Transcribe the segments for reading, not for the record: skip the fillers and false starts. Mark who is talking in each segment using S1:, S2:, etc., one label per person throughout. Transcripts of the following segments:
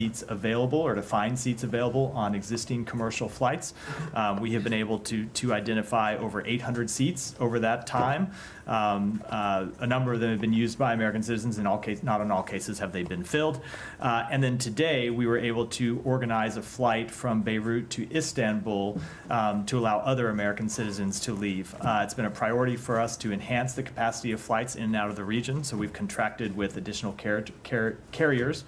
S1: seats available or to find seats available on existing commercial flights. We have been able to identify over 800 seats over that time. A number of them have been used by American citizens. In all cases, not in all cases have they been filled. And then today we were able to organize a flight from Beirut to Istanbul to allow other American citizens to leave. It's been a priority for us to enhance the capacity of flights in and out of the region, so we've contracted with additional carriers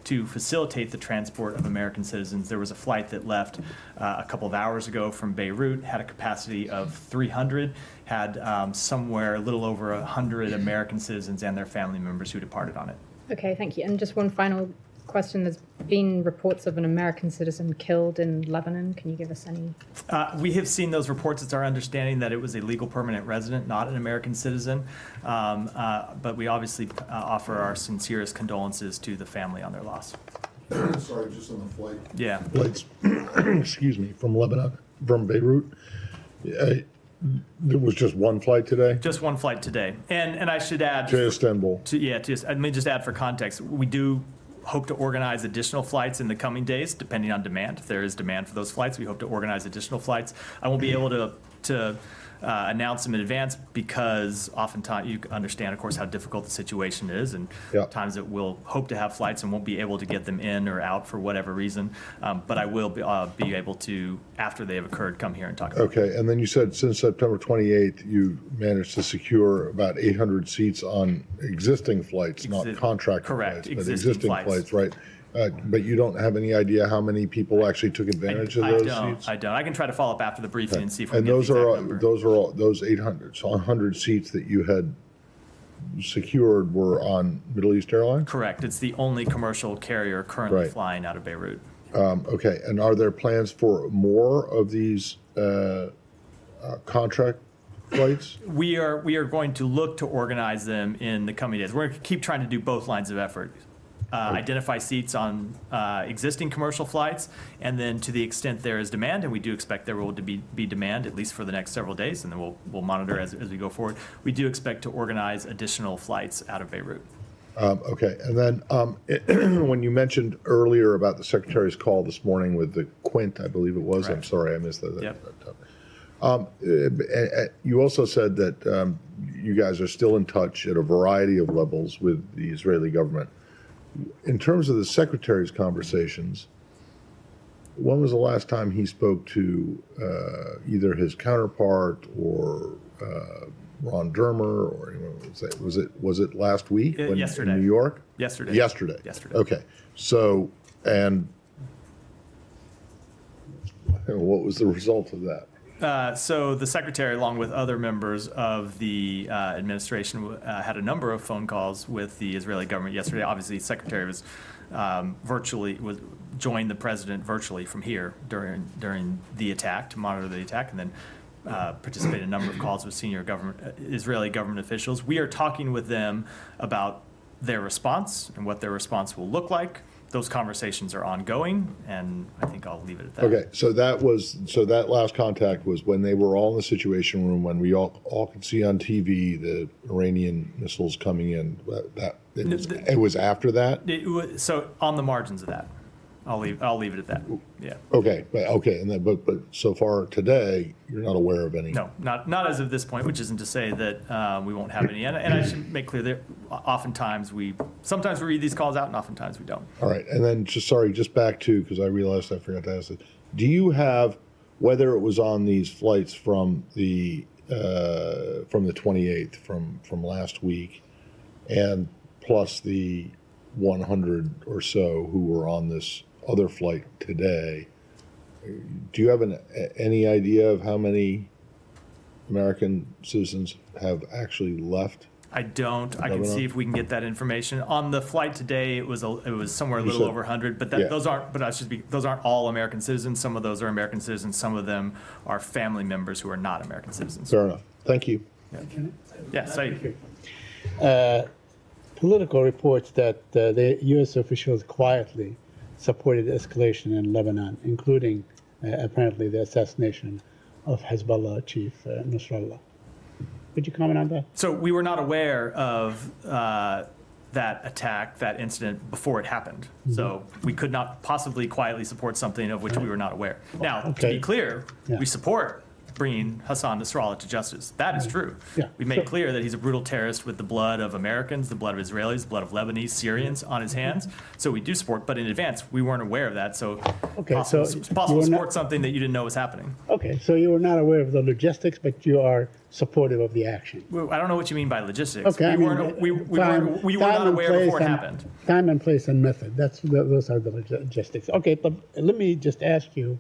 S1: to facilitate the transport of American citizens. There was a flight that left a couple of hours ago from Beirut, had a capacity of 300, had somewhere a little over 100 American citizens and their family members who departed on it.
S2: Okay, thank you. And just one final question. There's been reports of an American citizen killed in Lebanon. Can you give us any?
S1: We have seen those reports. It's our understanding that it was a legal permanent resident, not an American citizen. But we obviously offer our sincerest condolences to the family on their loss.
S3: Sorry, just on the flight.
S1: Yeah.
S4: Flights, excuse me, from Lebanon, from Beirut. There was just one flight today
S1: Just one flight today. And I should add,
S4: to Istanbul.
S1: let me just add for context, we do hope to organize additional flights in the coming days, depending on demand. If there is demand for those flights, we hope to organize additional flights. I won't be able to announce them in advance because oftentimes you understand, of course, how difficult the situation is, and times that we'll hope to have flights and won't be able to get them in or out for whatever reason. But I will be able to, after they have occurred, come here and talk about it.
S4: Okay, and then you said since September 28th, you managed to secure about 800 seats on existing flights, not contracted
S1: correct,
S4: flights, but
S1: existing
S4: flights, right? But you don't have any idea how many people actually took advantage of those seats?
S1: I don't. I can try to follow up after the briefing and see if we
S4: And
S1: can get the exact number.
S4: those are all, those 800, so 100 seats that you had secured were on Middle East Airlines?
S1: Correct. It's the only commercial carrier currently
S4: Right.
S1: flying out of Beirut.
S4: Okay, and are there plans for more of these contract flights?
S1: We are going to look to organize them in the coming days. We're going to keep trying to do both lines of effort. Identify seats on existing commercial flights, and then to the extent there is demand, and we do expect there will be demand at least for the next several days, and then we'll monitor as we go forward. We do expect to organize additional flights out of Beirut.
S4: Okay, and then when you mentioned earlier about the Secretary's call this morning with the Quint, I believe it was.
S1: Correct.
S4: I'm sorry, I missed that.
S1: Yep.
S4: You also said that you guys are still in touch at a variety of levels with the Israeli government. In terms of the Secretary's conversations, when was the last time he spoke to either his counterpart or Ron Dermer, or was it last week?
S1: Yesterday.
S4: In New York?
S1: Yesterday.
S4: Yesterday. Okay. So, and what was the result of that?
S1: So the Secretary, along with other members of the administration, had a number of phone calls with the Israeli government yesterday. Obviously, the Secretary was joined the President virtually from here during the attack to monitor the attack, and then participated in a number of calls with senior Israeli government officials. We are talking with them about their response and what their response will look like. Those conversations are ongoing, and I think I'll leave it at that.
S4: Okay, so that last contact was when they were all in the Situation Room, when we all could see on TV the Iranian missiles coming in. It was after that?
S1: So on the margins of that. I'll leave it at that. Yeah.
S4: Okay, and then, but so far today, you're not aware of any?
S1: No, not as of this point, which isn't to say that we won't have any. And I should make clear that sometimes we read these calls out, and oftentimes we don't.
S4: All right, and then just back to, because I realized I forgot to ask it. Do you have, whether it was on these flights from the 28th, from last week, and plus the 100 or so who were on this other flight today, do you have any idea of how many American citizens have actually left?
S1: I don't. I can see if we can get that information. On the flight today, it was somewhere a little over 100, but those aren't all American citizens. Some of those are American citizens. Some of them are family members who are not American citizens.
S4: Fair enough. Thank you.
S1: Yeah.
S5: Political reports that the U.S. officials quietly supported escalation in Lebanon, including apparently the assassination of Hezbollah chief Nasrallah. Could you comment on that?
S1: So we were not aware of that attack, that incident, before it happened. So we could not possibly quietly support something of which we were not aware. Now, to
S5: Okay.
S1: be clear,
S5: Yeah.
S1: we support bringing Hassan Nasrallah to justice. That is true.
S5: Yeah.
S1: We made
S5: So-
S1: clear that he's a brutal terrorist with the blood of Americans, the blood of Israelis, the blood of Lebanese, Syrians on his hands. So we do support, but in advance, we weren't aware of that. So
S5: Okay,
S1: possible,
S5: so
S1: it's possible to
S5: you were
S1: support
S5: not-
S1: something that you didn't know was happening.
S5: Okay, so you were not aware of the logistics, but you are supportive of the action.
S1: Well, I don't know what you mean by logistics.
S5: Okay,
S1: We were not
S5: and
S1: aware
S5: place
S1: before it
S5: and-
S1: happened.
S5: Time and place and method, those are the logistics. Okay, but let me just ask you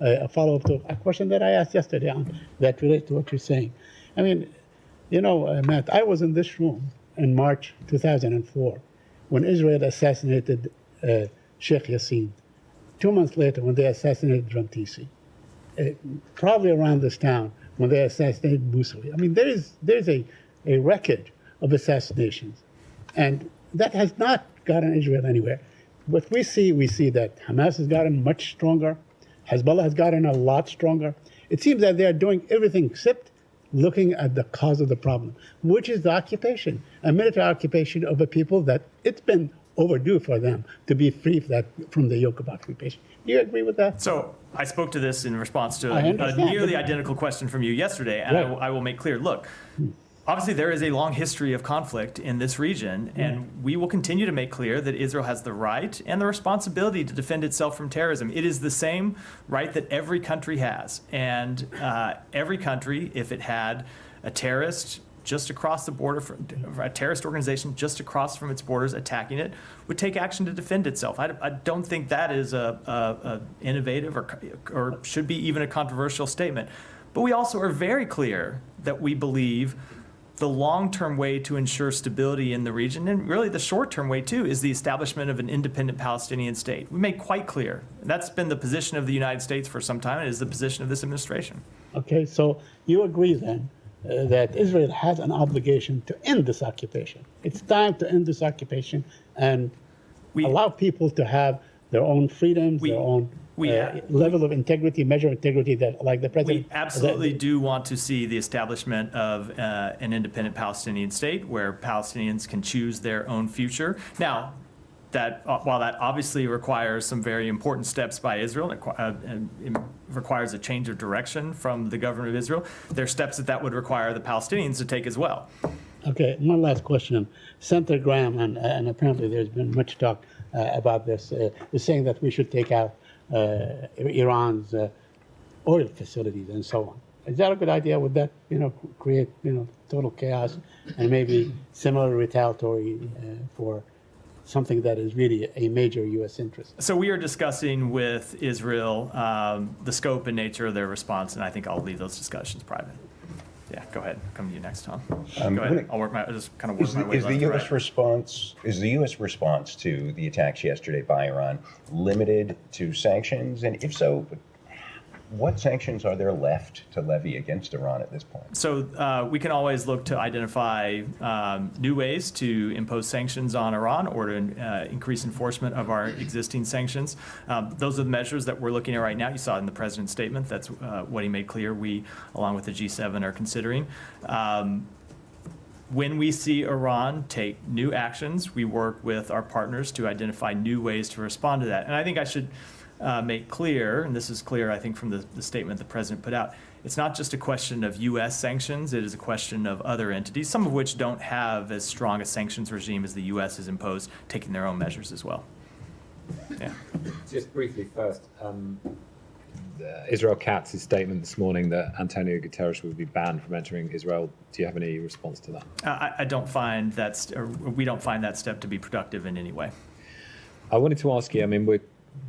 S5: a follow-up to a question that I asked yesterday that relates to what you're saying. I mean, Matt, I was in this room in March 2004 when Israel assassinated Sheikh Yassin. 2 months later, when they assassinated Rantisi. Probably around this town when they assassinated Moussaoui. I mean, there's a record of assassinations, and that has not gotten Israel anywhere. What we see that Hamas has gotten much stronger, Hezbollah has gotten a lot stronger. It seems that they are doing everything except looking at the cause of the problem, which is the occupation, a military occupation of a people that it's been overdue for them to be free from the yoke of occupation. Do you agree with that?
S1: So I spoke to this in response to
S5: I
S1: a
S5: understand,
S1: nearly
S5: but-
S1: identical question from you yesterday, and
S5: Right.
S1: I will make clear, look, obviously there is a long history of conflict in this region, and we will continue to make clear that Israel has the right and the responsibility to defend itself from terrorism. It is the same right that every country has, and every country, if it had a terrorist just across the border, a terrorist organization just across from its borders attacking it, would take action to defend itself. I don't think that is a innovative or should be even a controversial statement. But we also are very clear that we believe the long-term way to ensure stability in the region, and really the short-term way too, is the establishment of an independent Palestinian state. We make quite clear. That's been the position of the United States for some time, and it is the position of this administration.
S5: Okay, so you agree then that Israel has an obligation to end this occupation. It's time to end this occupation and allow people to have their own freedoms, their own level of integrity, measure of integrity that, like the president.
S1: We absolutely do want to see the establishment of an independent Palestinian state where Palestinians can choose their own future. Now, that while that obviously requires some very important steps by Israel, and it requires a change of direction from the government of Israel, there are steps that would require the Palestinians to take as well.
S5: Okay, one last question. Senator Graham, and apparently there's been much talk about this, is saying that we should take out Iran's oil facilities and so on. Is that a good idea? Would that, create, total chaos and maybe similar retaliatory for something that is really a major U.S. interest?
S1: So we are discussing with Israel the scope and nature of their response, and I think I'll leave those discussions private. Yeah, go ahead. Come to you next, Tom. Go ahead. I'll just kind of work my way
S6: Is
S1: left
S6: the
S1: to
S6: U.S.
S1: right.
S6: response to the attacks yesterday by Iran limited to sanctions? And if so, what sanctions are there left to levy against Iran at this point?
S1: So we can always look to identify new ways to impose sanctions on Iran or to increase enforcement of our existing sanctions. Those are the measures that we're looking at right now. You saw it in the president's statement. That's what he made clear we, along with the G7, are considering. When we see Iran take new actions, we work with our partners to identify new ways to respond to that. And I think I should make clear, and this is clear, I think, from the statement the president put out, it's not just a question of U.S. sanctions, it is a question of other entities, some of which don't have as strong a sanctions regime as the U.S. has imposed, taking their own measures as well. Yeah.
S7: Just briefly first, Israel Katz's statement this morning that Antonio Guterres would be banned from entering Israel. Do you have any response to that?
S1: I don't find that, or we don't find that step to be productive in any way.
S7: I wanted to ask you, I mean, we're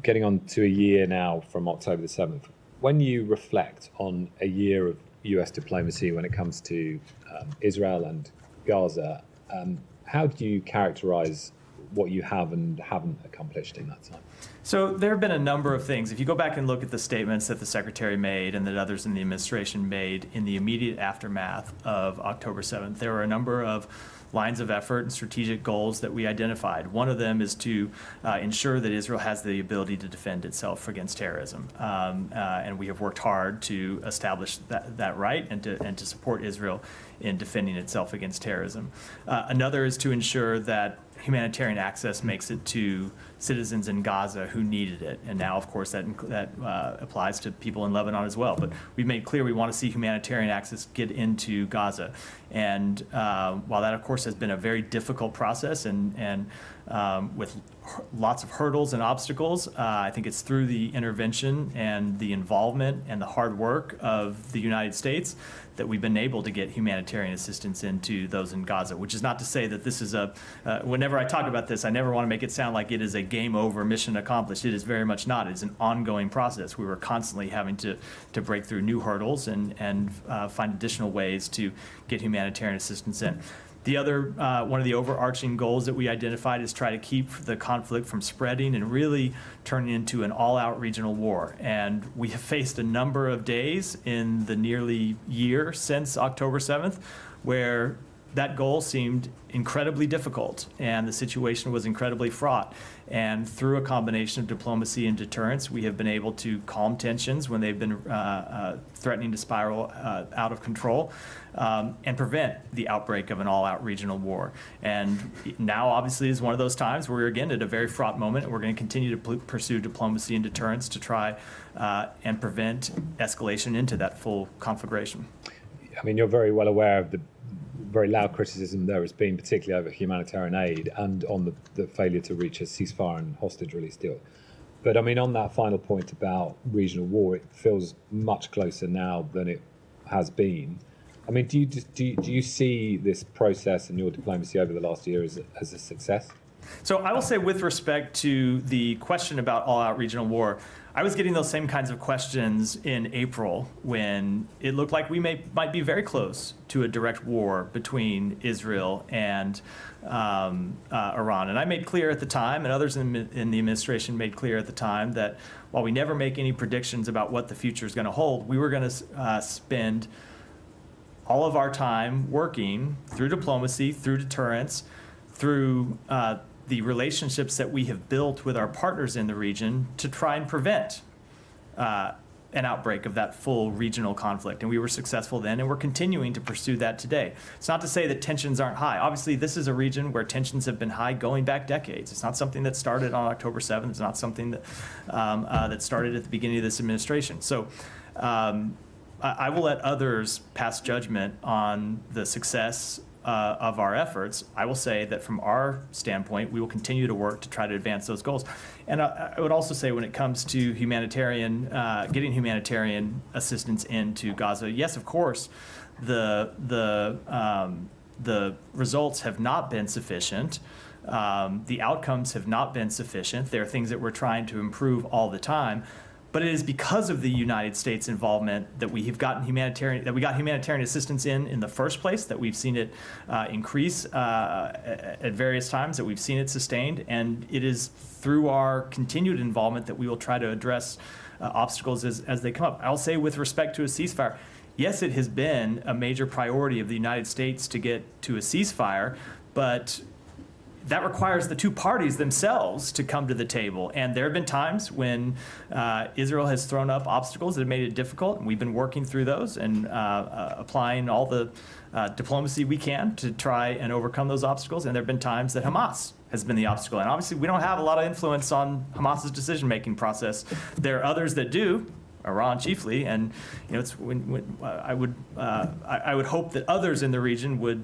S7: getting on to a year now from October the 7th. When you reflect on a year of US diplomacy when it comes to Israel and Gaza, how do you characterize what you have and haven't accomplished in that time?
S1: So there have been a number of things. If you go back and look at the statements that the Secretary made and that others in the administration made in the immediate aftermath of October 7th, there were a number of lines of effort and strategic goals that we identified. One of them is to ensure that Israel has the ability to defend itself against terrorism. And we have worked hard to establish that right and to support Israel in defending itself against terrorism. Another is to ensure that humanitarian access makes it to citizens in Gaza who needed it. And now, of course, that applies to people in Lebanon as well. But we've made clear we want to see humanitarian access get into Gaza. And while that, of course, has been a very difficult process and with lots of hurdles and obstacles, I think it's through the intervention and the involvement and the hard work of the United States that we've been able to get humanitarian assistance into those in Gaza, which is not to say that this is whenever I talk about this, I never want to make it sound like it is a game over, mission accomplished. It is very much not. It's an ongoing process. We were constantly having to break through new hurdles and find additional ways to get humanitarian assistance in. The other, one of the overarching goals that we identified is try to keep the conflict from spreading and really turning into an all-out regional war. And we have faced a number of days in the nearly year since October 7th where that goal seemed incredibly difficult and the situation was incredibly fraught. And through a combination of diplomacy and deterrence, we have been able to calm tensions when they've been threatening to spiral out of control and prevent the outbreak of an all-out regional war. And now, obviously, is one of those times where we're, again, at a very fraught moment. We're going to continue to pursue diplomacy and deterrence to try and prevent escalation into that full conflagration.
S7: I mean, you're very well aware of the very loud criticism there has been, particularly over humanitarian aid and on the failure to reach a ceasefire and hostage release deal. But I mean, on that final point about regional war, it feels much closer now than it has been. I mean, do you see this process and your diplomacy over the last year as a success?
S1: So I will say, with respect to the question about all-out regional war, I was getting those same kinds of questions in April when it looked like we might be very close to a direct war between Israel and Iran. And I made clear at the time, and others in the administration made clear at the time, that while we never make any predictions about what the future is going to hold, we were going to spend all of our time working through diplomacy, through deterrence, through the relationships that we have built with our partners in the region to try and prevent an outbreak of that full regional conflict. And we were successful then, and we're continuing to pursue that today. It's not to say that tensions aren't high. Obviously, this is a region where tensions have been high going back decades. It's not something that started on October 7th. It's not something that, that started at the beginning of this administration. So I will let others pass judgment on the success of our efforts. I will say that from our standpoint, we will continue to work to try to advance those goals. And I would also say, when it comes to humanitarian, getting humanitarian assistance into Gaza, yes, of course, the results have not been sufficient. The outcomes have not been sufficient. There are things that we're trying to improve all the time. But it is because of the United States involvement that we have gotten humanitarian assistance in the first place, that we've seen it increase at various times, that we've seen it sustained, and it is through our continued involvement that we will try to address obstacles as they come up. I'll say, with respect to a ceasefire, yes, it has been a major priority of the United States to get to a ceasefire, but that requires the two parties themselves to come to the table. And there have been times when Israel has thrown up obstacles that have made it difficult, and we've been working through those and applying all the diplomacy we can to try and overcome those obstacles. And there have been times that Hamas has been the obstacle. And obviously, we don't have a lot of influence on Hamas's decision-making process. There are others that do, Iran chiefly, and it's I would hope that others in the region would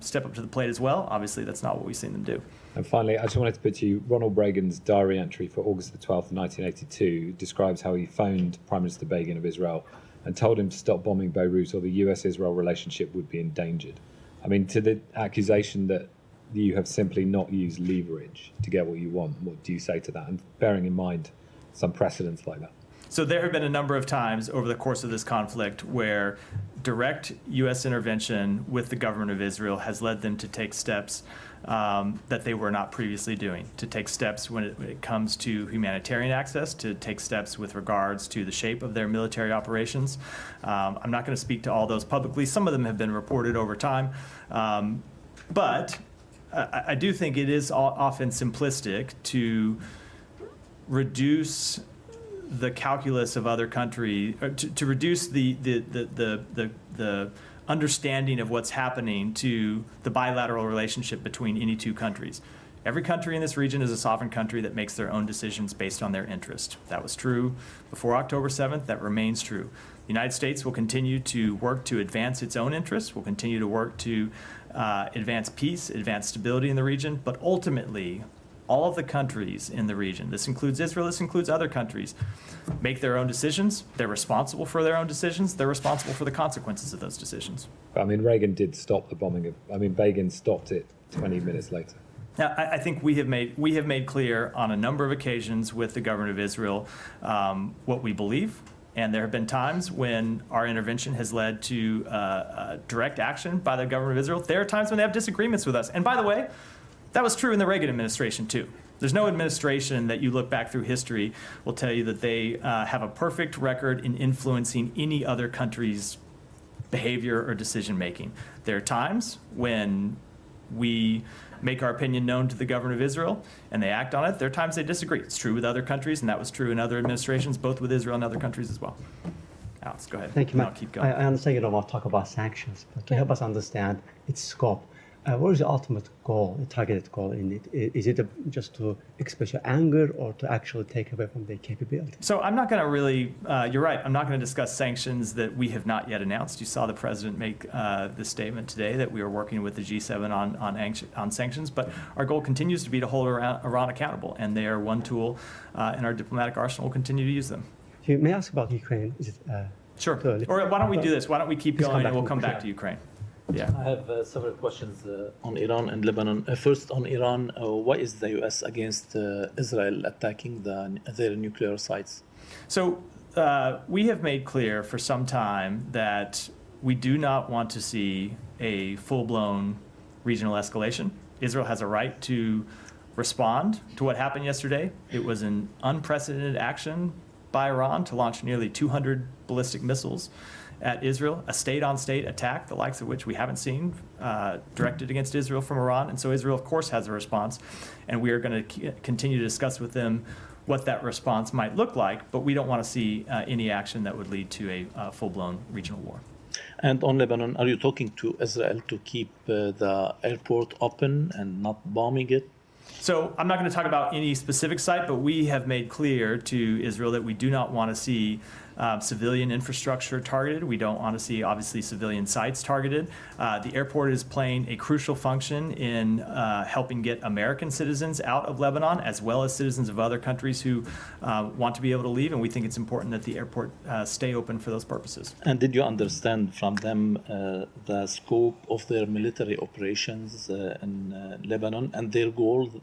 S1: step up to the plate as well. Obviously, that's not what we've seen them do.
S7: And finally, I just wanted to put to you, Ronald Reagan's diary entry for August the 12th, 1982 describes how he phoned Prime Minister Begin of Israel and told him to stop bombing Beirut, or the US-Israel relationship would be endangered. I mean, to the accusation that you have simply not used leverage to get what you want, what do you say to that? And bearing in mind some precedents like that.
S1: So there have been a number of times over the course of this conflict where direct U.S. intervention with the government of Israel has led them to take steps that they were not previously doing, to take steps when it comes to humanitarian access, to take steps with regards to the shape of their military operations. I'm not going to speak to all those publicly. Some of them have been reported over time. But I do think it is often simplistic to reduce the calculus of other countries, to reduce the understanding of what's happening to the bilateral relationship between any two countries. Every country in this region is a sovereign country that makes their own decisions based on their interest. That was true before October 7th. That remains true. The United States will continue to work to advance its own interests, will continue to work to advance peace, advance stability in the region, but ultimately, all of the countries in the region, this includes Israel, this includes other countries, make their own decisions. They're responsible for their own decisions. They're responsible for the consequences of those decisions.
S7: I mean, Reagan did stop the bombing Begin stopped it 20 minutes later.
S1: Now, I think we have made clear on a number of occasions with the government of Israel what we believe. And there have been times when our intervention has led to direct action by the government of Israel. There are times when they have disagreements with us. And by the way, that was true in the Reagan administration, too. There's no administration that you look back through history will tell you that they have a perfect record in influencing any other country's behavior or decision-making. There are times when we make our opinion known to the government of Israel and they act on it. There are times they disagree. It's true with other countries, and that was true in other administrations, both with Israel and other countries as well. Alex, go ahead.
S8: Thank you,
S1: I'll
S8: Matt.
S1: keep going.
S8: I understand you don't want to talk about sanctions, but to help us understand its scope, what is the ultimate goal, the targeted goal in it? Is it just to express your anger or to actually take away from their capability?
S1: So I'm not going to really, you're right, I'm not going to discuss sanctions that we have not yet announced. You saw the president make the statement today that we are working with the G7 on sanctions, but our goal continues to be to hold Iran accountable, and they are one tool in our diplomatic arsenal. We'll continue to use them.
S8: May I ask about Ukraine? Is it,
S1: Sure. Or why don't we do this? Why don't we keep going and we'll come back to Ukraine? Yeah.
S9: I have several questions on Iran and Lebanon. First, on Iran, why is the U.S. against Israel attacking their nuclear sites?
S1: So we have made clear for some time that we do not want to see a full-blown regional escalation. Israel has a right to respond to what happened yesterday. It was an unprecedented action by Iran to launch nearly 200 ballistic missiles at Israel, a state-on-state attack, the likes of which we haven't seen, directed against Israel from Iran. And so Israel, of course, has a response. And we are going to continue to discuss with them what that response might look like. But we don't want to see any action that would lead to a full-blown regional war.
S9: And on Lebanon, are you talking to Israel to keep the airport open and not bombing it?
S1: So I'm not going to talk about any specific site, but we have made clear to Israel that we do not want to see civilian infrastructure targeted. We don't want to see, obviously, civilian sites targeted. The airport is playing a crucial function in helping get American citizens out of Lebanon, as well as citizens of other countries who want to be able to leave, and we think it's important that the airport stay open for those purposes.
S9: And did you understand from them the scope of their military operations in Lebanon and their goals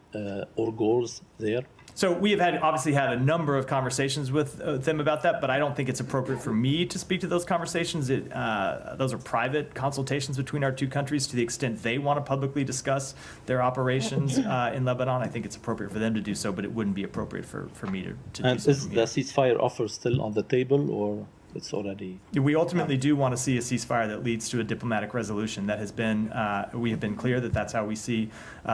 S9: there?
S1: So we have obviously had a number of conversations with them about that, but I don't think it's appropriate for me to speak to those conversations. Those are private consultations between our two countries. To the extent they want to publicly discuss their operations in Lebanon, I think it's appropriate for them to do so, but it wouldn't be appropriate for me to do so.
S9: And is the ceasefire offer still on the table, or it's already?
S1: We ultimately do want to see a ceasefire that leads to a diplomatic resolution. That has been, we have been clear that that's how we see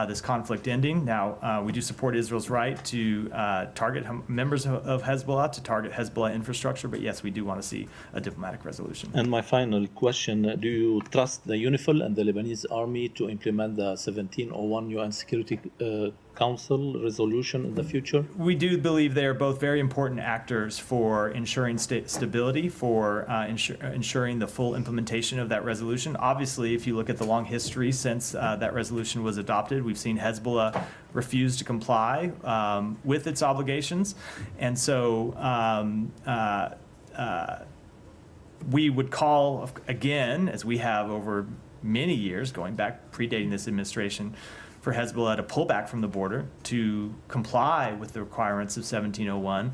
S1: this conflict ending. Now, we do support Israel's right to target members of Hezbollah, to target Hezbollah infrastructure, but yes, we do want to see a diplomatic resolution.
S9: And my final question, do you trust the UNIFIL and the Lebanese army to implement the 1701 UN Security Council resolution in the future?
S1: We do believe they are both very important actors for ensuring stability, for ensuring the full implementation of that resolution. Obviously, if you look at the long history since that resolution was adopted, we've seen Hezbollah refuse to comply with its obligations. And so we would call, again, as we have over many years, going back, predating this administration, for Hezbollah to pull back from the border, to comply with the requirements of 1701.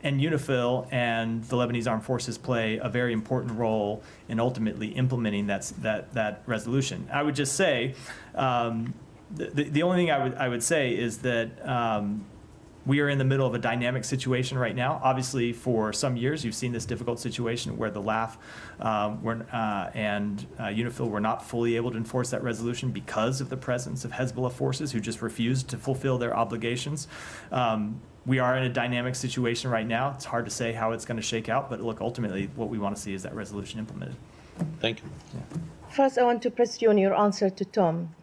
S1: And UNIFIL and the Lebanese Armed Forces play a very important role in ultimately implementing that resolution. I would just say, the only thing I would say is that we are in the middle of a dynamic situation right now. Obviously, for some years, you've seen this difficult situation where the LAF and UNIFIL were not fully able to enforce that resolution because of the presence of Hezbollah forces who just refused to fulfill their obligations. We are in a dynamic situation right now. It's hard to say how it's going to shake out, but look, ultimately, what we want to see is that resolution implemented.
S9: Thank you.
S10: First, I want to press you on your answer to Tom.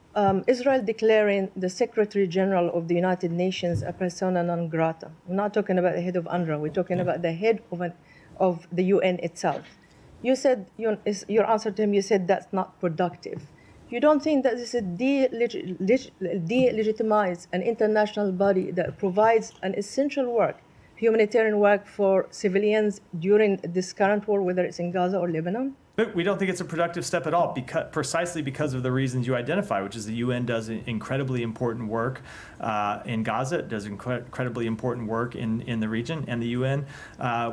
S10: Israel declaring the Secretary General of the United Nations a persona non grata. We're not talking about the head of UNRWA. We're talking about the head of the UN itself. You said, your answer to him, you said that's not productive. You don't think that this is delegitimize an international body that provides an essential work, humanitarian work for civilians during this current war, whether it's in Gaza or Lebanon?
S1: But we don't think it's a productive step at all, precisely because of the reasons you identify, which is the UN does incredibly important work in Gaza. It does incredibly important work in the region, and the UN,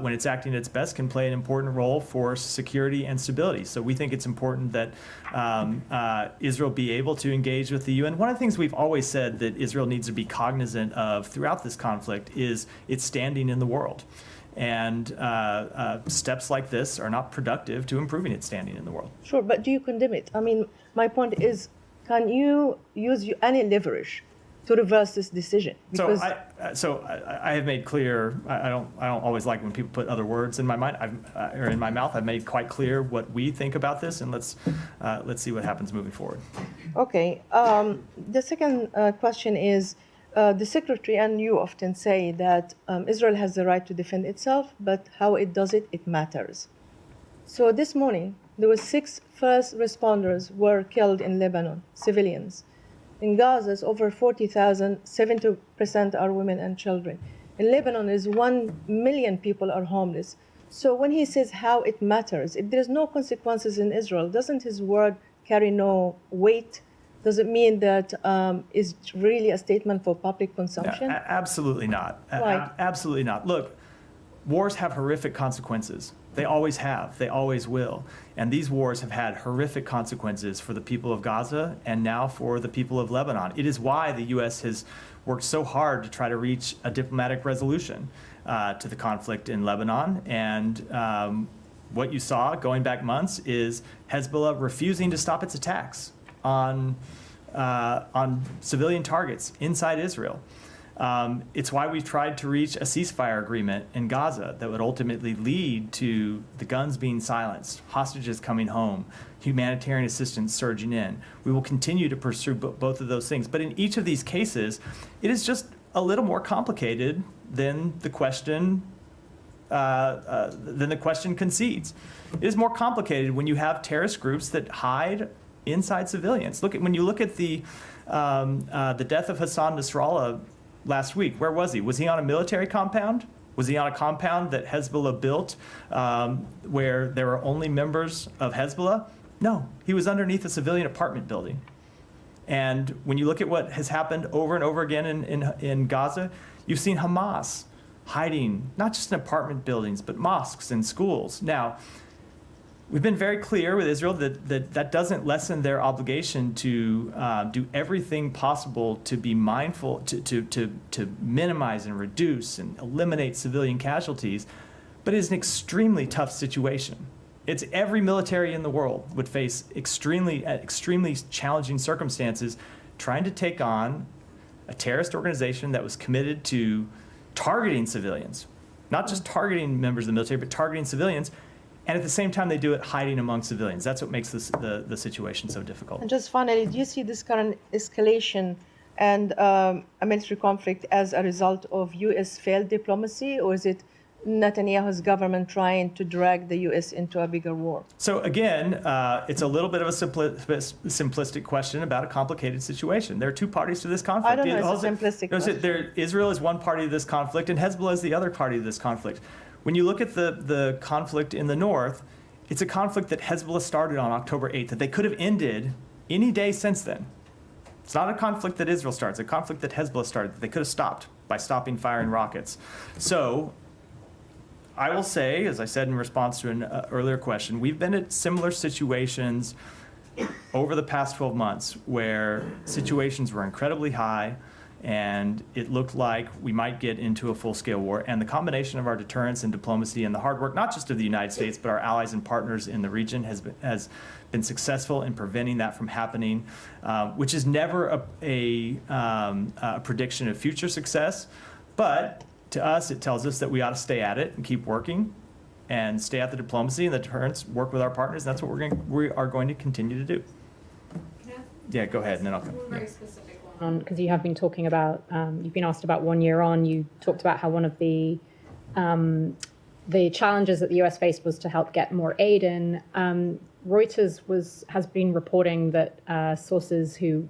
S1: when it's acting at its best, can play an important role for security and stability. So we think it's important that Israel be able to engage with the UN. One of the things we've always said that Israel needs to be cognizant of throughout this conflict is its standing in the world. And steps like this are not productive to improving its standing in the world.
S10: Sure, but do you condemn it? I mean, my point is, can you use any leverage to reverse this decision? Because
S1: I have made clear. I don't always like when people put other words in my mind or in my mouth. I've made quite clear what we think about this, and let's see what happens moving forward.
S10: Okay. The second question is. The Secretary and you often say that Israel has the right to defend itself, but how it does it, it matters. So this morning, there were 6 first responders were killed in Lebanon, civilians. In Gaza, it's over 40,000, 70% are women and children. In Lebanon, is 1 million people are homeless. So when he says how it matters, if there's no consequences in Israel, doesn't his word carry no weight? Does it mean that it's really a statement for public consumption?
S1: No, absolutely not.
S10: Why?
S1: Absolutely not. Look, wars have horrific consequences. They always have. They always will. And these wars have had horrific consequences for the people of Gaza and now for the people of Lebanon. It is why the U.S. has worked so hard to try to reach a diplomatic resolution to the conflict in Lebanon. And what you saw going back months is Hezbollah refusing to stop its attacks on civilian targets inside Israel. It's why we've tried to reach a ceasefire agreement in Gaza that would ultimately lead to the guns being silenced, hostages coming home, humanitarian assistance surging in. We will continue to pursue both of those things. But in each of these cases, it is just a little more complicated than the question concedes. It is more complicated when you have terrorist groups that hide inside civilians. When you look at the death of Hassan Nasrallah last week, where was he? Was he on a military compound? Was he on a compound that Hezbollah built where there were only members of Hezbollah? No, he was underneath a civilian apartment building. And when you look at what has happened over and over again in Gaza, you've seen Hamas hiding not just in apartment buildings, but mosques and schools. Now, we've been very clear with Israel that doesn't lessen their obligation to do everything possible to be mindful, to minimize and reduce and eliminate civilian casualties, but it's an extremely tough situation. It's every military in the world would face extremely challenging circumstances trying to take on a terrorist organization that was committed to targeting civilians, not just targeting members of the military, but targeting civilians. And at the same time, they do it hiding among civilians. That's what makes the situation so difficult.
S10: And just finally, do you see this current escalation and a military conflict as a result of U.S. failed diplomacy, or is it Netanyahu's government trying to drag the U.S. into a bigger war?
S1: So again, it's a little bit of a simplistic question about a complicated situation. There are 2 parties to this conflict.
S10: I don't know, it's a simplistic question.
S1: Israel is one party to this conflict, and Hezbollah is the other party to this conflict. When you look at the conflict in the north, it's a conflict that Hezbollah started on October 8th, that they could have ended any day since then. It's not a conflict that Israel starts, it's a conflict that Hezbollah started, that they could have stopped by stopping firing rockets. So I will say, as I said in response to an earlier question, we've been at similar situations over the past 12 months where situations were incredibly high, and it looked like we might get into a full-scale war. And the combination of our deterrence and diplomacy and the hard work, not just of the United States, but our allies and partners in the region, has been successful in preventing that from happening, which is never a prediction of future success. But to us, it tells us that we ought to stay at it and keep working and stay at the diplomacy and the deterrence, work with our partners. And that's what we are going to continue to do. Yeah, go ahead, and then I'll come.
S2: Very specific one, because you have been talking about, you've been asked about 1 year on. You talked about how one of the challenges that the US faced was to help get more aid in. Reuters has been reporting that sources who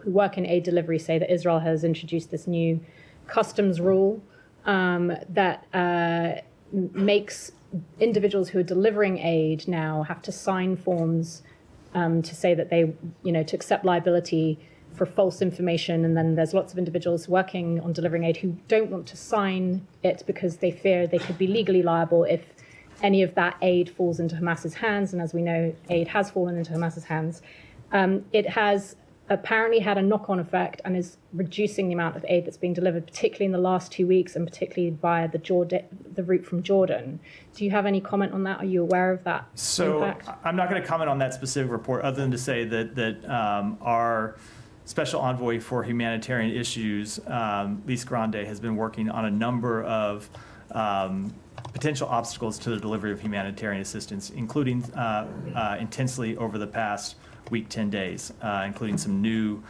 S2: work in aid delivery say that Israel has introduced this new customs rule that makes individuals who are delivering aid now have to sign forms to say that they, to accept liability for false information. And then there's lots of individuals working on delivering aid who don't want to sign it because they fear they could be legally liable if any of that aid falls into Hamas's hands. And as we know, aid has fallen into Hamas's hands. It has apparently had a knock-on effect and is reducing the amount of aid that's being delivered, particularly in the last 2 weeks and particularly via the route from Jordan. Do you have any comment on that? Are you aware of that impact?
S1: I'm not going to comment on that specific report other than to say that our Special Envoy for Humanitarian Issues, Lise Grande, has been working on a number of potential obstacles to the delivery of humanitarian assistance, including intensely over the past week, 10 days, including some new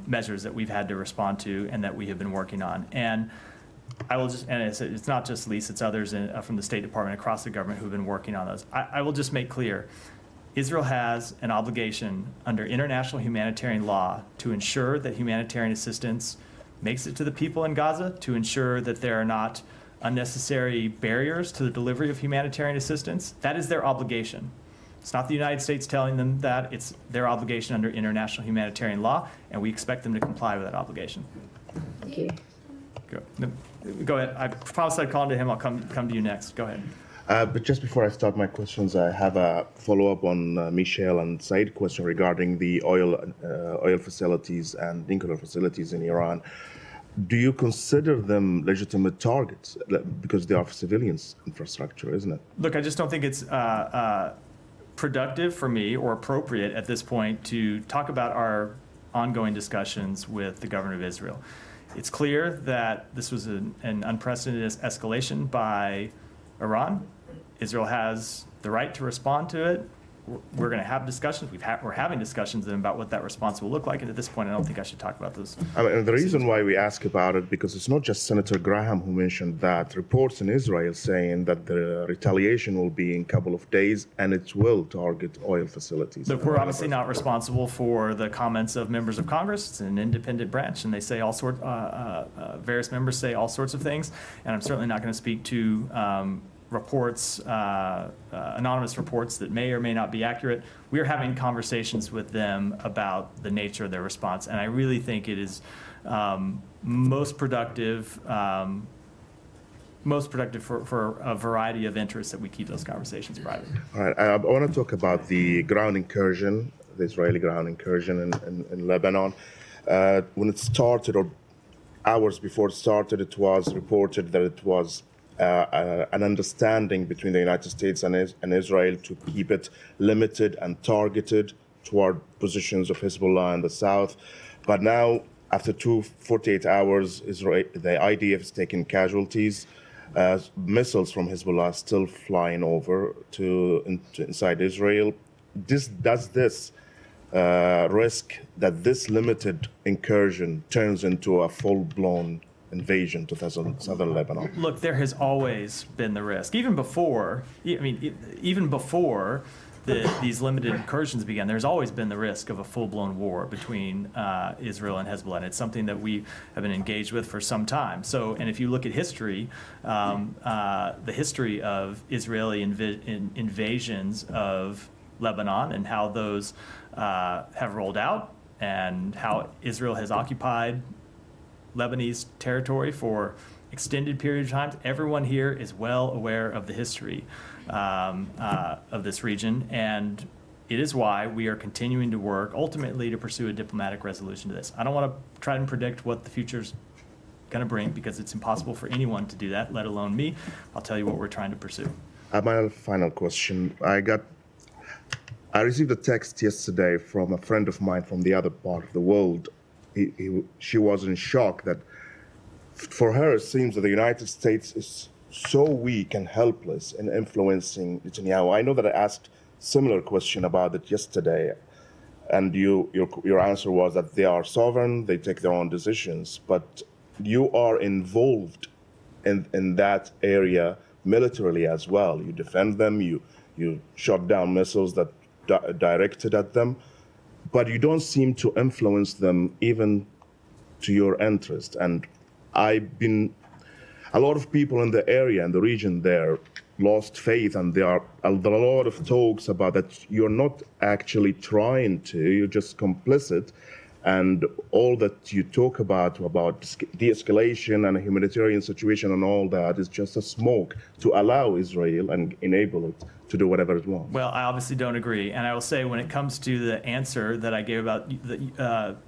S1: measures that we've had to respond to and that we have been working on. And I will just, and it's not just Lise, it's others from the State Department across the government who've been working on those. I will just make clear, Israel has an obligation under international humanitarian law to ensure that humanitarian assistance makes it to the people in Gaza, to ensure that there are not unnecessary barriers to the delivery of humanitarian assistance. That is their obligation. It's not the United States telling them that. It's their obligation under international humanitarian law, and we expect them to comply with that obligation.
S2: Thank you.
S1: Go ahead. I promised I'd call on to him. I'll come to you next. Go ahead.
S11: But just before I start my questions, I have a follow-up on Michelle and Said's question regarding the oil facilities and nuclear facilities in Iran. Do you consider them legitimate targets? Because they are civilians' infrastructure, isn't it?
S1: Look, I just don't think it's productive for me or appropriate at this point to talk about our ongoing discussions with the government of Israel. It's clear that this was an unprecedented escalation by Iran. Israel has the right to respond to it. We're going to have discussions. We're having discussions with them about what that response will look like. And at this point, I don't think I should talk about those.
S11: I mean, the reason why we ask about it, because it's not just Senator Graham who mentioned that. Reports in Israel saying that the retaliation will be in a couple of days and it will target oil facilities.
S1: Look, we're obviously not responsible for the comments of members of Congress. It's an independent branch, and they say all sorts. Various members say all sorts of things, and I'm certainly not going to speak to reports, anonymous reports that may or may not be accurate. We're having conversations with them about the nature of their response, and I really think it is most productive for a variety of interests that we keep those conversations private.
S11: All right, I want to talk about the ground incursion, the Israeli ground incursion in Lebanon. When it started, or hours before it started, it was reported that it was an understanding between the United States and Israel to keep it limited and targeted toward positions of Hezbollah in the south. But now, after 48 hours, the IDF is taking casualties. Missiles from Hezbollah still flying over to inside Israel. Does this risk that this limited incursion turns into a full-blown invasion to southern Lebanon?
S1: Look, there has always been the risk, even before. Even before these limited incursions began, there's always been the risk of a full-blown war between Israel and Hezbollah, and it's something that we have been engaged with for some time. So, and if you look at history, the history of Israeli invasions of Lebanon and how those have rolled out, and how Israel has occupied Lebanese territory for extended period of time. Everyone here is well aware of the history of this region, and it is why we are continuing to work ultimately to pursue a diplomatic resolution to this. I don't want to try and predict what the future's going to bring, because it's impossible for anyone to do that, let alone me. I'll tell you what we're trying to pursue.
S11: My final question. I received a text yesterday from a friend of mine from the other part of the world. She was in shock that for her it seems that the United States is so weak and helpless in influencing Netanyahu. I know that I asked similar question about it yesterday. and your answer was that they are sovereign, they take their own decisions, but you are involved in that area militarily as well. You defend them, you shot down missiles that directed at them, but you don't seem to influence them even to your interest. And a lot of people in the area, in the region there, lost faith, and there are a lot of talks about that you're not actually trying to, you're just complicit, and all that you talk about de-escalation and a humanitarian situation and all that is just a smoke to allow Israel and enable it to do whatever it wants.
S1: Well, I obviously don't agree. And I will say, when it comes to the answer that I gave about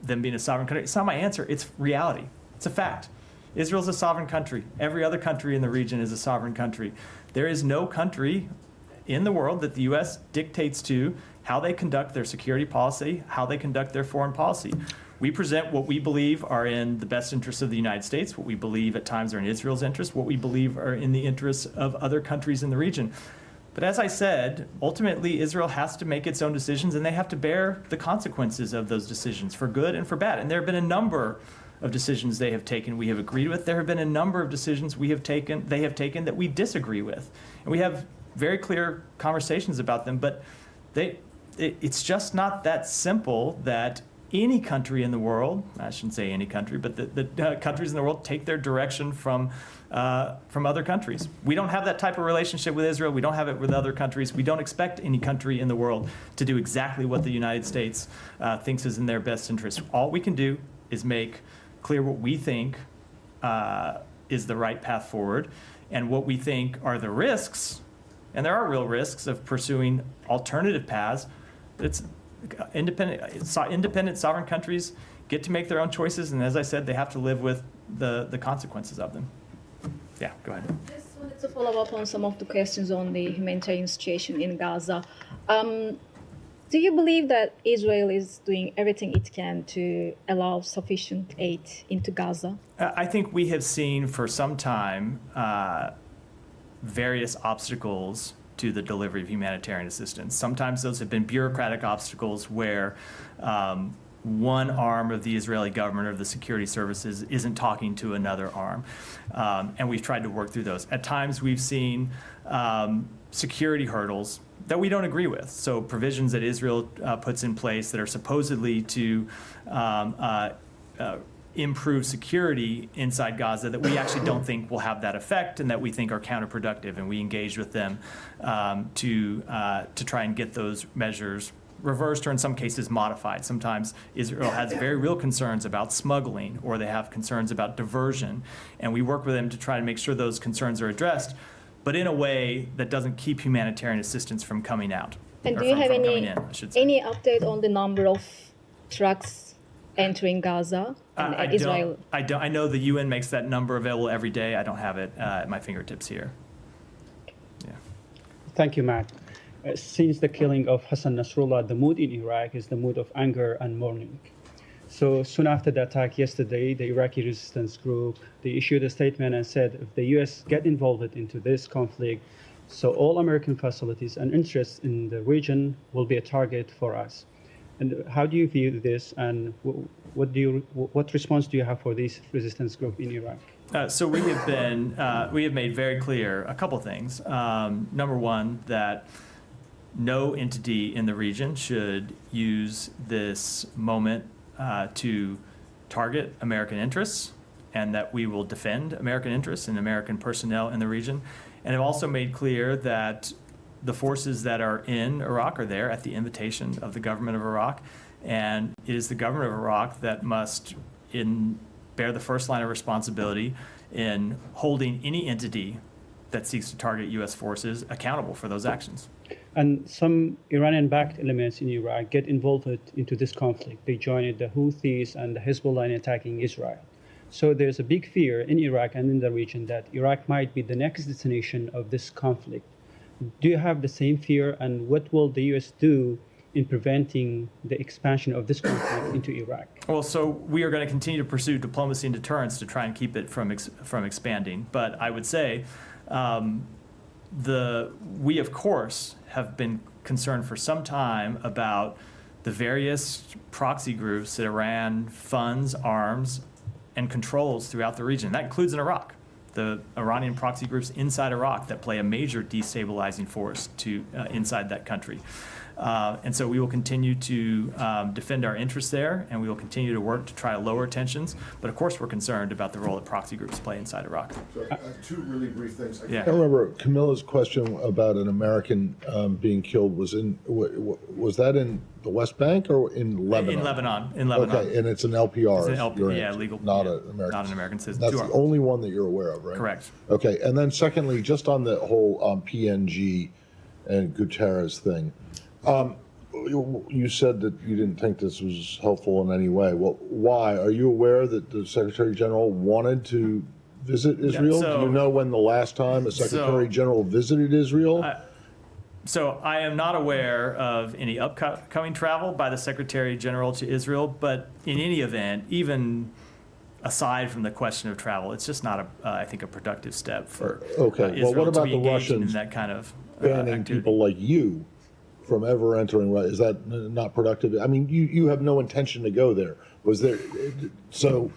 S1: them being a sovereign country, it's not my answer, it's reality. It's a fact. Israel's a sovereign country. Every other country in the region is a sovereign country. There is no country in the world that the U.S. dictates to how they conduct their security policy, how they conduct their foreign policy. We present what we believe are in the best interests of the United States, what we believe at times are in Israel's interest, what we believe are in the interests of other countries in the region. But as I said, ultimately Israel has to make its own decisions, and they have to bear the consequences of those decisions, for good and for bad. And there have been a number of decisions they have taken we have agreed with. There have been a number of decisions they have taken that we disagree with. And we have very clear conversations about them, but it's just not that simple that any country in the world, I shouldn't say any country, but the countries in the world take their direction from other countries. We don't have that type of relationship with Israel. We don't have it with other countries. We don't expect any country in the world to do exactly what the United States thinks is in their best interest. All we can do is make clear what we think is the right path forward, and what we think are the risks, and there are real risks of pursuing alternative paths. It's independent sovereign countries get to make their own choices, and as I said, they have to live with the consequences of them. Yeah, go ahead.
S2: Just wanted to follow up on some of the questions on the humanitarian situation in Gaza. Do you believe that Israel is doing everything it can to allow sufficient aid into Gaza?
S1: I think we have seen for some time various obstacles to the delivery of humanitarian assistance. Sometimes those have been bureaucratic obstacles where one arm of the Israeli government or the security services isn't talking to another arm, and we've tried to work through those. At times we've seen security hurdles that we don't agree with. So provisions that Israel puts in place that are supposedly to improve security inside Gaza that we actually don't think will have that effect, and that we think are counterproductive. And we engaged with them to try and get those measures reversed, or in some cases modified. Sometimes Israel has very real concerns about smuggling, or they have concerns about diversion, and we work with them to try to make sure those concerns are addressed, but in a way that doesn't keep humanitarian assistance from coming out.
S2: And do you have any update on the number of trucks entering Gaza and Israel?
S1: I don't. I know the UN makes that number available every day. I don't have it at my fingertips here. Yeah.
S12: Thank you, Matt. Since the killing of Hassan Nasrallah, the mood in Iraq is the mood of anger and mourning. So soon after the attack yesterday, the Iraqi resistance group, they issued a statement and said, if the U.S. get involved into this conflict, so all American facilities and interests in the region will be a target for us. And how do you view this, and what response do you have for this resistance group in Iraq?
S1: So we have made very clear a couple things. Number one, that no entity in the region should use this moment to target American interests, and that we will defend American interests and American personnel in the region. And have also made clear that the forces that are in Iraq are there at the invitation of the government of Iraq, and it is the government of Iraq that must bear the first line of responsibility in holding any entity that seeks to target U.S. forces accountable for those actions.
S12: And some Iranian-backed elements in Iraq get involved into this conflict. They joined the Houthis and the Hezbollah in attacking Israel. So there's a big fear in Iraq and in the region that Iraq might be the next destination of this conflict. Do you have the same fear, and what will the U.S. do in preventing the expansion of this conflict into Iraq?
S1: Well, so we are going to continue to pursue diplomacy and deterrence to try and keep it from expanding. But I would say we, of course, have been concerned for some time about the various proxy groups that Iran funds, arms, and controls throughout the region. That includes in Iraq. The Iranian proxy groups inside Iraq that play a major destabilizing force inside that country. And so we will continue to defend our interests there, and we will continue to work to try to lower tensions. But of course, we're concerned about the role that proxy groups play inside Iraq.
S3: So, two really brief things.
S1: Yeah.
S4: I remember Camilla's question about an American being killed was that in the West Bank or in Lebanon?
S1: In Lebanon.
S4: Okay, and it's an LPR.
S1: It's an
S4: you're in,
S1: legal.
S4: Not
S1: yeah,
S4: an American.
S1: Not an American citizen.
S4: That's the only one that you're aware of, right?
S1: Correct.
S4: Okay, and then secondly, just on the whole PNG and Guterres thing, you said that you didn't think this was helpful in any way. Well, why? Are you aware that the Secretary General wanted to visit Israel?
S1: so-
S4: Do you know when the last time a Secretary General visited Israel?
S1: So I am not aware of any upcoming travel by the Secretary General to Israel, but in any event, even aside from the question of travel, it's just not, I think, a productive step for
S4: Okay,
S1: Israel
S4: well, what
S1: to
S4: about
S1: be
S4: the
S1: engaged in
S4: Russians
S1: that kind of
S4: banning
S1: activity.
S4: people like you from ever entering? Is that not productive? I mean, you have no intention to go there. Was there? So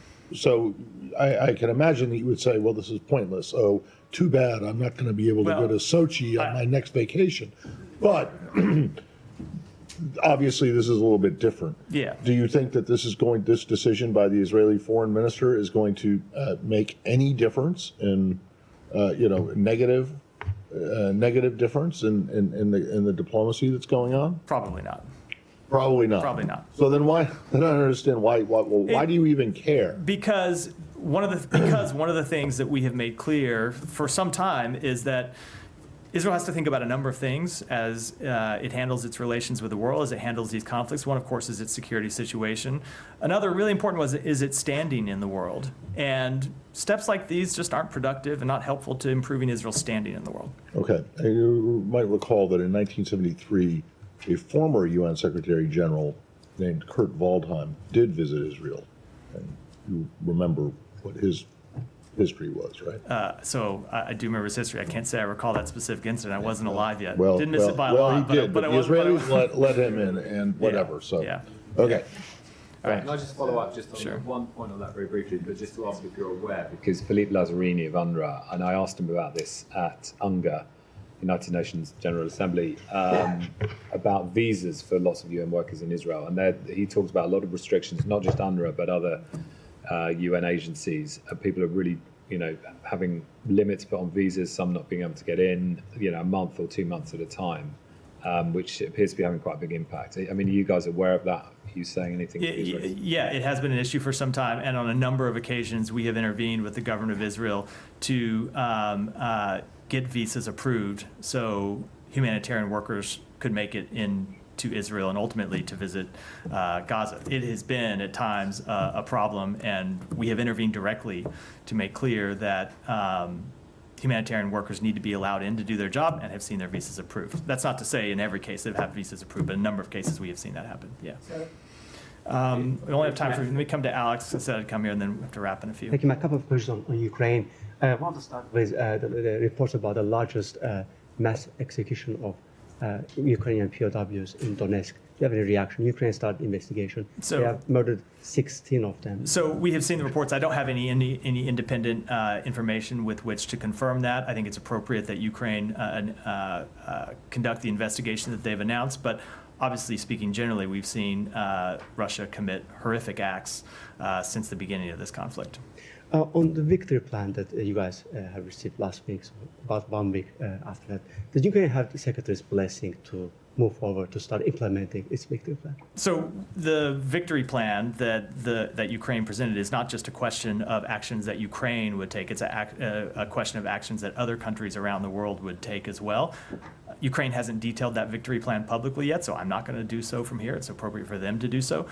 S4: I can imagine that you would say, well, this is pointless. Oh, too bad. I'm not going to be able to go to Sochi on my next vacation. But obviously, this is a little bit different.
S1: Yeah.
S4: Do you think that this decision by the Israeli foreign minister is going to make any difference in, negative difference in the diplomacy that's going on?
S1: Probably not.
S4: Probably not.
S1: Probably not.
S4: So then why? I don't understand why. Why do you even care?
S1: Because one of the things that we have made clear for some time is that Israel has to think about a number of things as it handles its relations with the world, as it handles these conflicts. One, of course, is its security situation. Another really important one is its standing in the world. And steps like these just aren't productive and not helpful to improving Israel's standing in the world.
S4: Okay. You might recall that in 1973, a former UN Secretary General named Kurt Waldheim did visit Israel. And you remember what his history was, right?
S1: So I do remember his history. I can't say I recall that specific incident. I wasn't alive yet.
S4: Well,
S1: Didn't miss it by a
S4: well,
S1: lot.
S4: he did, but
S1: the
S4: Israelis let him in and whatever. So,
S1: yeah.
S4: Okay.
S1: All right.
S7: Can I just follow up just on
S1: Sure.
S7: one point on that very briefly, but just to ask if you're aware, because Philippe Lazzarini of UNRWA, and I asked him about this at UNGA, United Nations General Assembly, about visas for lots of UN workers in Israel. And he talks about a lot of restrictions, not just UNRWA, but other UN agencies. People are really, having limits put on visas, some not being able to get in, a month or 2 months at a time, which appears to be having quite a big impact. I mean, are you guys aware of that? Are you saying anything?
S1: Yeah, it has been an issue for some time, and on a number of occasions we have intervened with the government of Israel to get visas approved so humanitarian workers could make it into Israel and ultimately to visit Gaza. It has been at times a problem, and we have intervened directly to make clear that humanitarian workers need to be allowed in to do their job and have seen their visas approved. That's not to say in every case they've had visas approved, but in a number of cases we have seen that happen. Yeah. We only have time for. Let me come to Alex. I said I'd come here, and then we have to wrap in a few.
S8: Thank you. A couple of questions on Ukraine. I want to start with the reports about the largest mass execution of Ukrainian POWs in Donetsk. Do you have any reaction? Ukraine started investigation.
S1: So,
S8: they have murdered 16 of them.
S1: So we have seen the reports. I don't have any independent information with which to confirm that. I think it's appropriate that Ukraine conduct the investigation that they've announced, but obviously speaking generally, we've seen Russia commit horrific acts since the beginning of this conflict.
S8: On the victory plan that you guys have received last week, so about 1 week after that, did Ukraine have the Secretary's blessing to move forward to start implementing its victory plan?
S1: So the victory plan that Ukraine presented is not just a question of actions that Ukraine would take. It's a question of actions that other countries around the world would take as well. Ukraine hasn't detailed that victory plan publicly yet, so I'm not going to do so from here. It's appropriate for them to do so.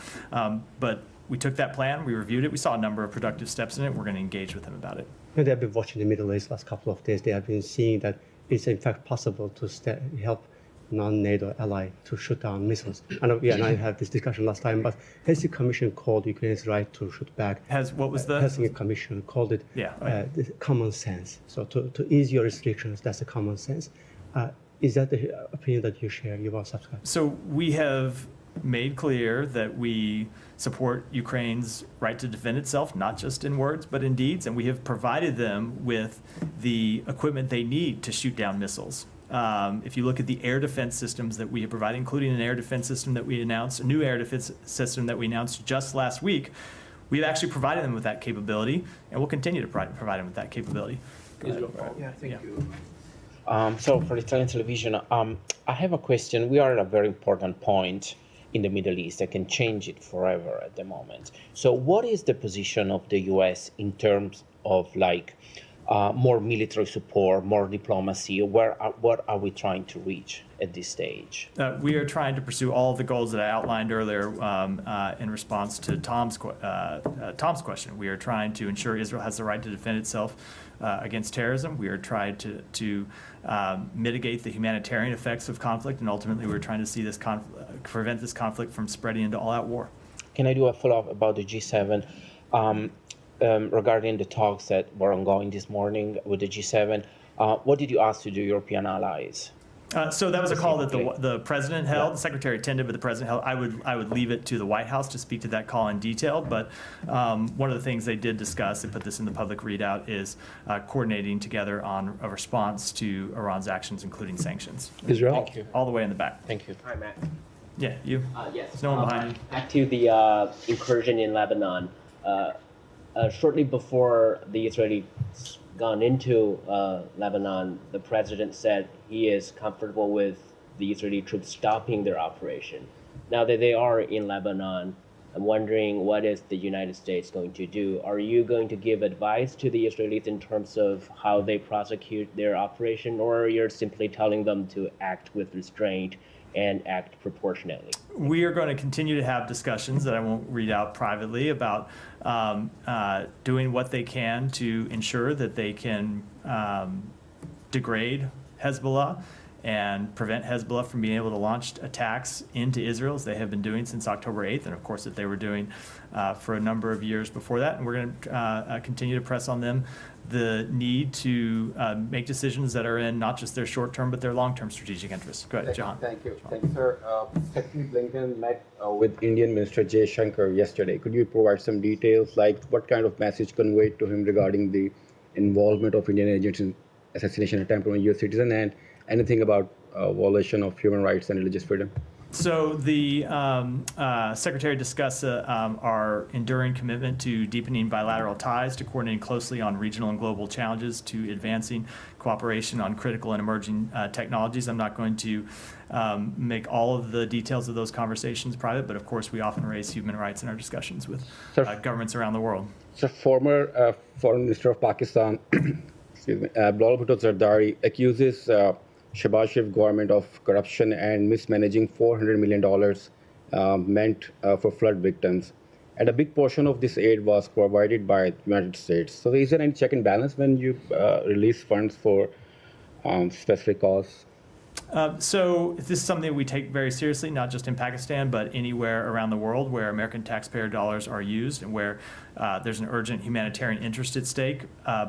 S1: But we took that plan, we reviewed it, we saw a number of productive steps in it. We're going to engage with them about it.
S8: They have been watching the Middle East last couple of days. They have been seeing that it's in fact possible to help non-NATO ally to shoot down missiles. I know, and I had this discussion last time, but Helsinki Commission called Ukraine's right to shoot back.
S1: What was the?
S8: Helsinki Commission called it the common sense. So to ease your restrictions, that's a common sense. Is that the opinion that you share? You want to subscribe?
S1: So we have made clear that we support Ukraine's right to defend itself, not just in words, but in deeds, and we have provided them with the equipment they need to shoot down missiles. If you look at the air defense systems that we have provided, including an air defense system that we announced, a new air defense system that we announced just last week, we've actually provided them with that capability, and we'll continue to provide them with that capability.
S13: Yeah, thank you. So for Italian television, I have a question. We are at a very important point in the Middle East that can change it forever at the moment. So what is the position of the US in terms of like more military support, more diplomacy? What are we trying to reach at this stage?
S1: We are trying to pursue all of the goals that I outlined earlier in response to Tom's question. We are trying to ensure Israel has the right to defend itself against terrorism. We are trying to mitigate the humanitarian effects of conflict, and ultimately we're trying to see this prevent this conflict from spreading into all-out war.
S13: Can I do a follow-up about the G7? Regarding the talks that were ongoing this morning with the G7, what did you ask to the European allies?
S1: So that was a call that the president held. The secretary attended, but the president held. I would leave it to the White House to speak to that call in detail. But one of the things they did discuss, and put this in the public readout, is coordinating together on a response to Iran's actions, including sanctions.
S7: Israel?
S13: Thank you.
S1: All the way in the back.
S13: Thank you.
S14: Hi, Matt.
S1: Yeah, you.
S14: Yes.
S1: There's no one behind you.
S14: Back to the incursion in Lebanon. Shortly before the Israelis gone into Lebanon, the president said he is comfortable with the Israeli troops stopping their operation. Now that they are in Lebanon, I'm wondering what is the United States going to do? Are you going to give advice to the Israelis in terms of how they prosecute their operation, or you're simply telling them to act with restraint and act proportionately?
S1: We are going to continue to have discussions that I won't read out privately about doing what they can to ensure that they can degrade Hezbollah and prevent Hezbollah from being able to launch attacks into Israel, as they have been doing since October 8th, and of course that they were doing for a number of years before that. And we're going to continue to press on them the need to make decisions that are in not just their short-term but their long-term strategic interests. Go ahead, John.
S15: Thank you. Thank you, sir. Secretary Blinken met with Indian Minister Jay Shankar yesterday. Could you provide some details, like what kind of message conveyed to him regarding the involvement of Indian agents in assassination attempt on a U.S. citizen, and anything about violation of human rights and religious freedom?
S1: So the Secretary discussed our enduring commitment to deepening bilateral ties, to coordinating closely on regional and global challenges, to advancing cooperation on critical and emerging technologies. I'm not going to make all of the details of those conversations private, but of course we often raise human rights in our discussions with governments around the world.
S15: So former Foreign Minister of Pakistan, excuse me, Bilal Bhutto Zardari accuses Shehbaz Sharif government of corruption and mismanaging $400 million meant for flood victims. And a big portion of this aid was provided by the United States. So is there any check and balance when you release funds for specific causes?
S1: So this is something we take very seriously, not just in Pakistan, but anywhere around the world where American taxpayer dollars are used and where there's an urgent humanitarian interest at stake.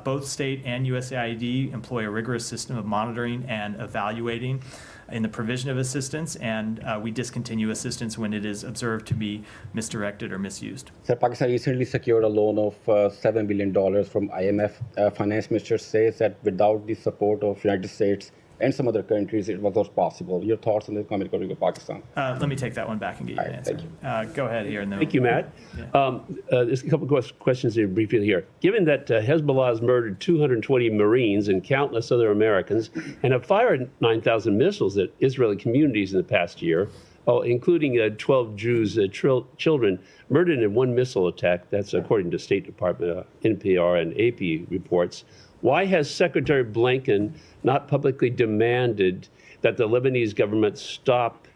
S1: Both state and USAID employ a rigorous system of monitoring and evaluating in the provision of assistance, and we discontinue assistance when it is observed to be misdirected or misused.
S15: So Pakistan recently secured a loan of $7 billion from IMF. Finance Minister says that without the support of United States and some other countries, it was not possible. Your thoughts on the economic recovery of Pakistan?
S1: Let me take that one back and get you an answer.
S15: Thank you.
S1: Go ahead here. And then
S16: Thank you, Matt.
S1: Yeah.
S16: There's a couple of questions here briefly here. Given that Hezbollah has murdered 220 Marines and countless other Americans and have fired 9,000 missiles at Israeli communities in the past year, including 12 Jews, children, murdered in one missile attack, that's according to State Department, NPR, and AP reports, why has Secretary Blinken not publicly demanded that the Lebanese government stop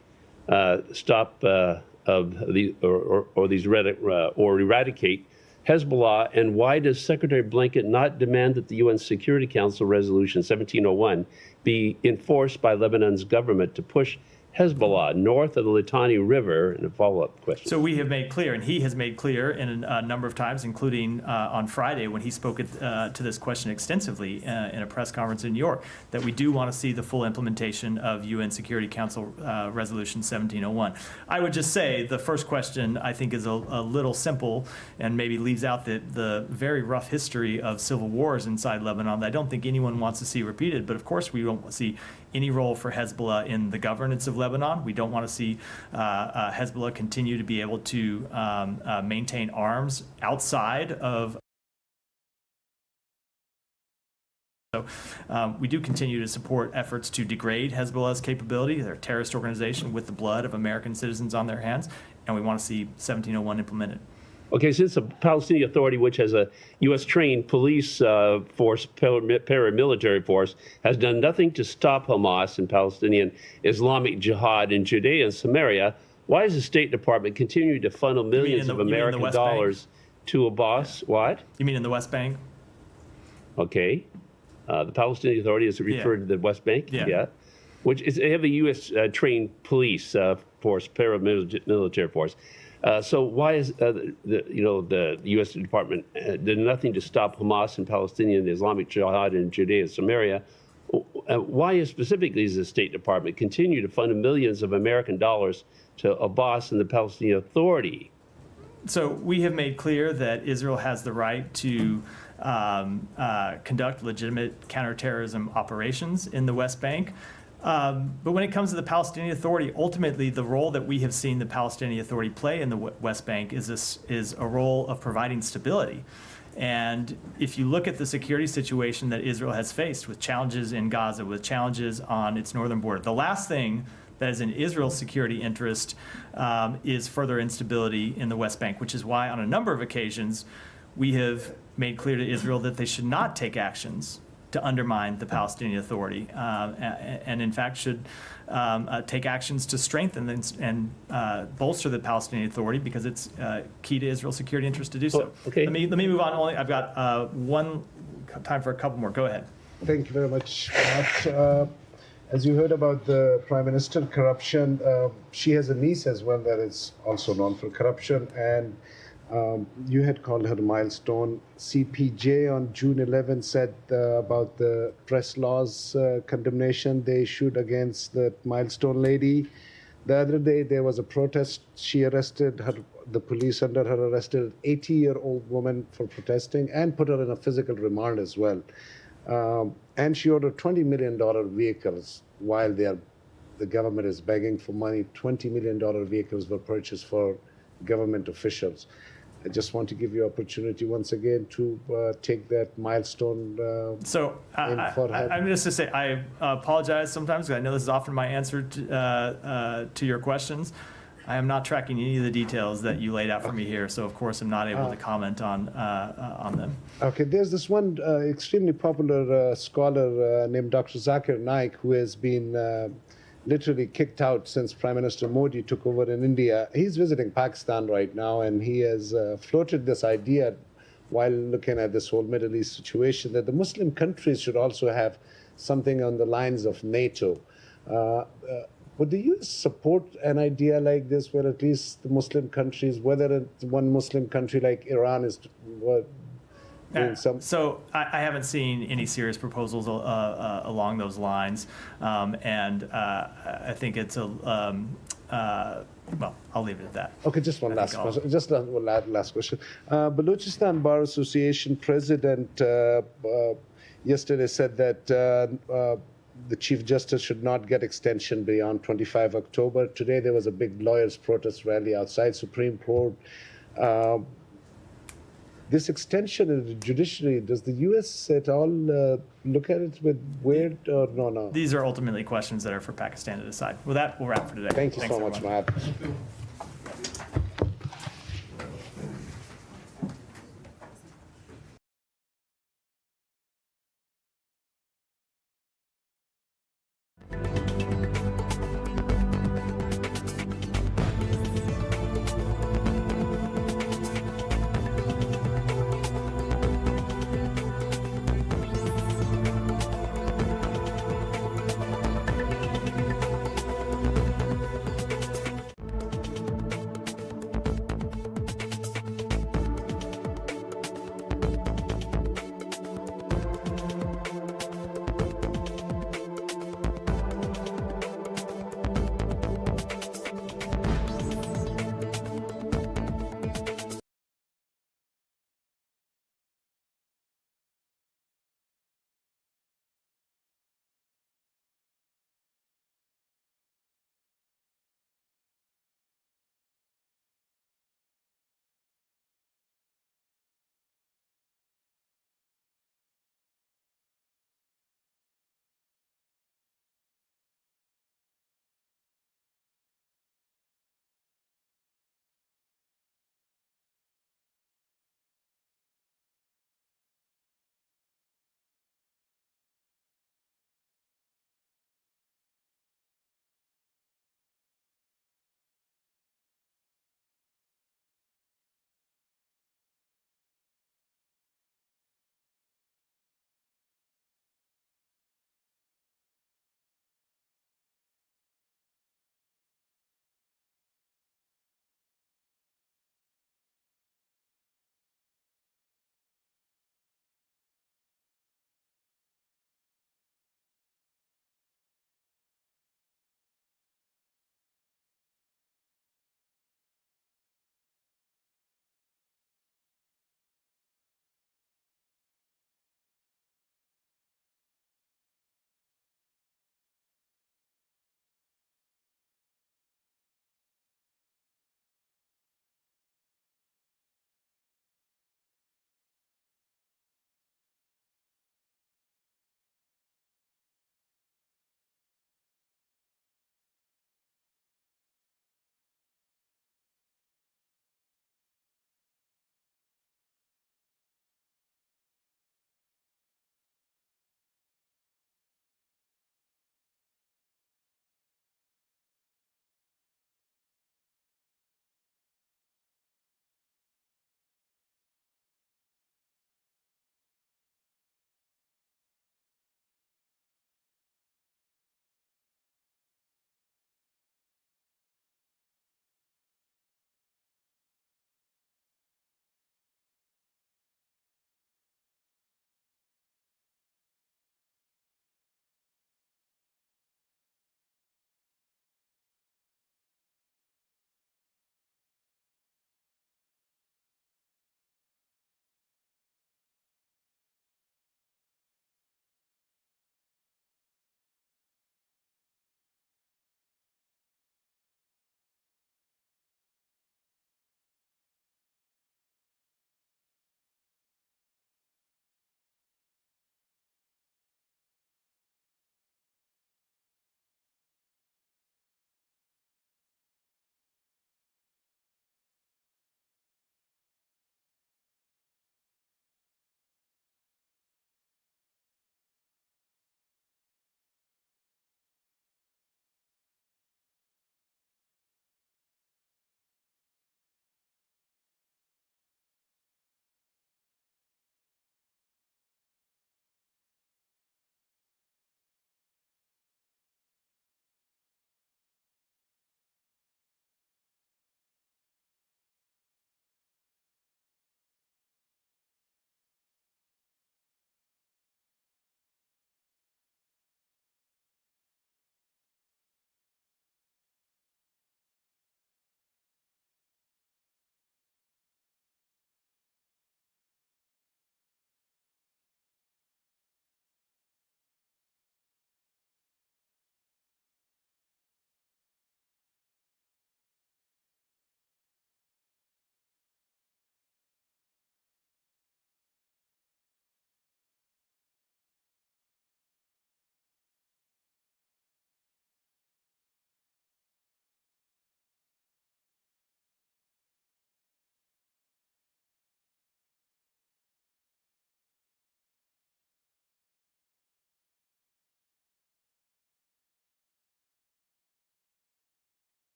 S16: eradicate Hezbollah? And why does Secretary Blinken not demand that the UN Security Council Resolution 1701 be enforced by Lebanon's government to push Hezbollah north of the Litani River? And a follow-up question.
S1: So we have made clear, and he has made clear in a number of times, including on Friday when he spoke to this question extensively in a press conference in New York, that we do want to see the full implementation of UN Security Council Resolution 1701. I would just say the first question, I think, is a little simple and maybe leaves out the very rough history of civil wars inside Lebanon that I don't think anyone wants to see repeated. But of course, we don't see any role for Hezbollah in the governance of Lebanon. We don't want to see Hezbollah continue to be able to maintain arms outside of. So we do continue to support efforts to degrade Hezbollah's capability. They're a terrorist organization with the blood of American citizens on their hands, and we want to see 1701 implemented.
S16: Okay, since the Palestinian Authority, which has a U.S.-trained police force, paramilitary force, has done nothing to stop Hamas and Palestinian Islamic Jihad in Judea and Samaria, why is the State Department continuing to funnel millions of American dollars to Abbas? Yeah. What?
S1: You mean in the West Bank?
S16: Okay. The Palestinian Authority is referred to the West Bank?
S1: Yeah.
S16: Which is, they have a U.S.-trained police force, paramilitary force. So why is the U.S. Department did nothing to stop Hamas and Palestinian Islamic Jihad in Judea and Samaria? Why specifically does the State Department continue to fund millions of American dollars to Abbas and the Palestinian Authority?
S1: So we have made clear that Israel has the right to conduct legitimate counterterrorism operations in the West Bank. But when it comes to the Palestinian Authority, ultimately the role that we have seen the Palestinian Authority play in the West Bank is a role of providing stability. And if you look at the security situation that Israel has faced with challenges in Gaza, with challenges on its northern border, the last thing that is in Israel's security interest is further instability in the West Bank, which is why on a number of occasions we have made clear to Israel that they should not take actions to undermine the Palestinian Authority, and in fact should take actions to strengthen and bolster the Palestinian Authority, because it's key to Israel's security interest to do so.
S16: Okay.
S1: Let me move on. I've got time for a couple more. Go ahead.
S17: Thank you very much, Matt. As you heard about the Prime Minister corruption, she has a niece as well that is also known for corruption, and you had called her a milestone. CPJ on June 11 said about the press laws condemnation they issued against the milestone lady. The other day there was a protest. She arrested her, the police under her arrested an 80-year-old woman for protesting and put her in a physical remand as well. And she ordered $20 million vehicles while the government is begging for money. $20 million vehicles were purchased for government officials. I just want to give you opportunity once again to take that milestone.
S1: So I'm just to say I apologize sometimes, because I know this is often my answer to your questions. I am not tracking any of the details that you laid out for me here, so of course I'm not able to comment on them.
S17: Okay, there's this one extremely popular scholar named Dr. Zakir Naik, who has been literally kicked out since Prime Minister Modi took over in India. He's visiting Pakistan right now, and he has floated this idea while looking at this whole Middle East situation that the Muslim countries should also have something on the lines of NATO. Would the U.S. support an idea like this, where at least the Muslim countries, whether it's one Muslim country like Iran is doing some?
S1: So I haven't seen any serious proposals along those lines, and I think it's well, I'll leave it at that.
S17: Okay, just one last question. Just one last question. Balochistan Bar Association president yesterday said that the Chief Justice should not get extension beyond 25 October. Today there was a big lawyers' protest rally outside Supreme Court. This extension in the judiciary, does the U.S. at all look at it with weird or no?
S1: These are ultimately questions that are for Pakistan to decide. With that, we'll wrap for today.
S17: Thanks so much,
S1: everyone.
S17: Matt.